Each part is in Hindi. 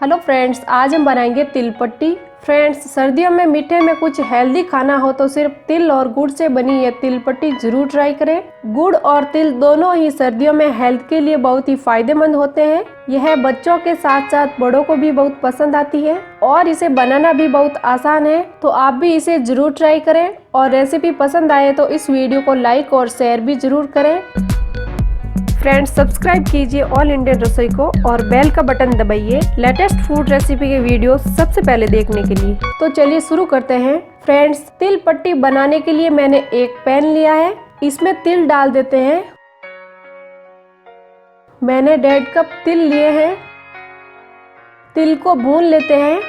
हेलो फ्रेंड्स, आज हम बनाएंगे तिल पट्टी। फ्रेंड्स, सर्दियों में मीठे में कुछ हेल्दी खाना हो तो सिर्फ तिल और गुड़ से बनी ये तिल पट्टी जरूर ट्राई करें। गुड़ और तिल दोनों ही सर्दियों में हेल्थ के लिए बहुत ही फायदेमंद होते हैं। यह बच्चों के साथ साथ बड़ों को भी बहुत पसंद आती है और इसे बनाना भी बहुत आसान है, तो आप भी इसे जरूर ट्राई करें। और रेसिपी पसंद आए तो इस वीडियो को लाइक और शेयर भी जरूर करें। फ्रेंड्स, सब्सक्राइब कीजिए ऑल इंडियन रसोई को और बेल का बटन दबाइए लेटेस्ट फूड रेसिपी के वीडियो सबसे पहले देखने के लिए। तो चलिए शुरू करते हैं। फ्रेंड्स, तिल पट्टी बनाने के लिए मैंने एक पैन लिया है, इसमें तिल डाल देते हैं। मैंने 1.5 कप तिल लिए हैं। तिल को भून लेते हैं।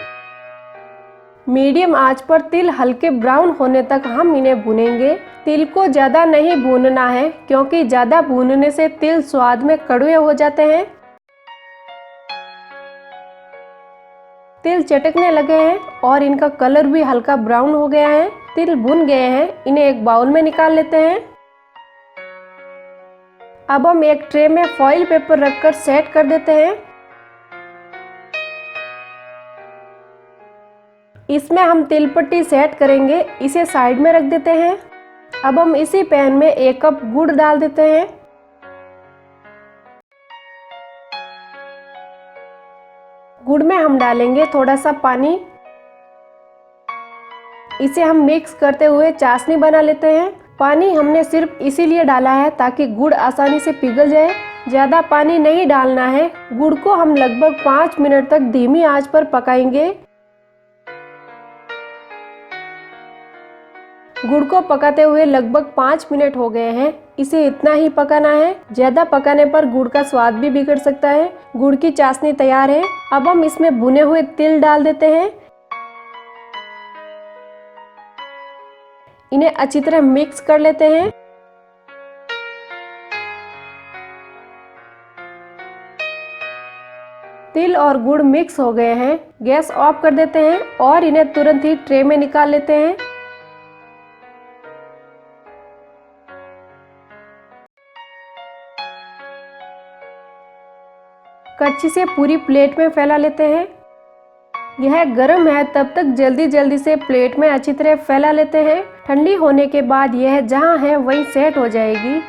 मीडियम आंच पर तिल हल्के ब्राउन होने तक हम इन्हें भूनेंगे। तिल को ज्यादा नहीं भूनना है क्योंकि ज्यादा भूनने से तिल स्वाद में कड़वे हो जाते हैं। तिल चटकने लगे हैं और इनका कलर भी हल्का ब्राउन हो गया है। तिल भुन गए हैं, इन्हें एक बाउल में निकाल लेते हैं। अब हम एक ट्रे में फॉइल पेपर रखकर सेट कर देते हैं। इसमें हम तिल पट्टी सेट करेंगे, इसे साइड में रख देते हैं। अब हम इसी पैन में 1 कप गुड़ डाल देते हैं। गुड़ में हम डालेंगे थोड़ा सा पानी। इसे हम मिक्स करते हुए चाशनी बना लेते हैं। पानी हमने सिर्फ इसीलिए डाला है ताकि गुड़ आसानी से पिघल जाए, ज्यादा पानी नहीं डालना है। गुड़ को हम लगभग 5 मिनट तक धीमी आंच पर पकाएंगे। गुड़ को पकाते हुए लगभग 5 मिनट हो गए हैं। इसे इतना ही पकाना है, ज्यादा पकाने पर गुड़ का स्वाद भी बिगड़ सकता है। गुड़ की चाशनी तैयार है। अब हम इसमें भुने हुए तिल डाल देते हैं। इन्हें अच्छी तरह मिक्स कर लेते हैं। तिल और गुड़ मिक्स हो गए हैं। गैस ऑफ कर देते हैं और इन्हें तुरंत ही ट्रे में निकाल लेते हैं। कच्ची से पूरी प्लेट में फैला लेते हैं। यह गर्म है, तब तक जल्दी से प्लेट में अच्छी तरह फैला लेते हैं। ठंडी होने के बाद यह जहां है वहीं सेट हो जाएगी।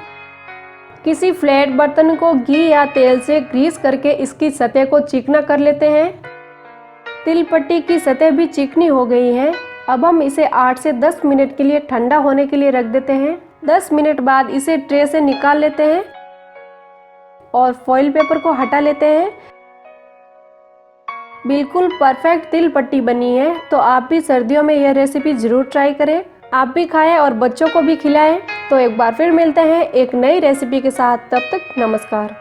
किसी फ्लैट बर्तन को घी या तेल से ग्रीस करके इसकी सतह को चिकना कर लेते हैं। तिल पट्टी की सतह भी चिकनी हो गई है। अब हम इसे 8 से 10 मिनट के लिए ठंडा होने के लिए रख देते हैं। 10 मिनट बाद इसे ट्रे से निकाल लेते हैं और फॉइल पेपर को हटा लेते हैं। बिल्कुल परफेक्ट तिल पट्टी बनी है, तो आप भी सर्दियों में यह रेसिपी जरूर ट्राई करें। आप भी खाएं और बच्चों को भी खिलाएं। तो एक बार फिर मिलते हैं एक नई रेसिपी के साथ। तब तक नमस्कार।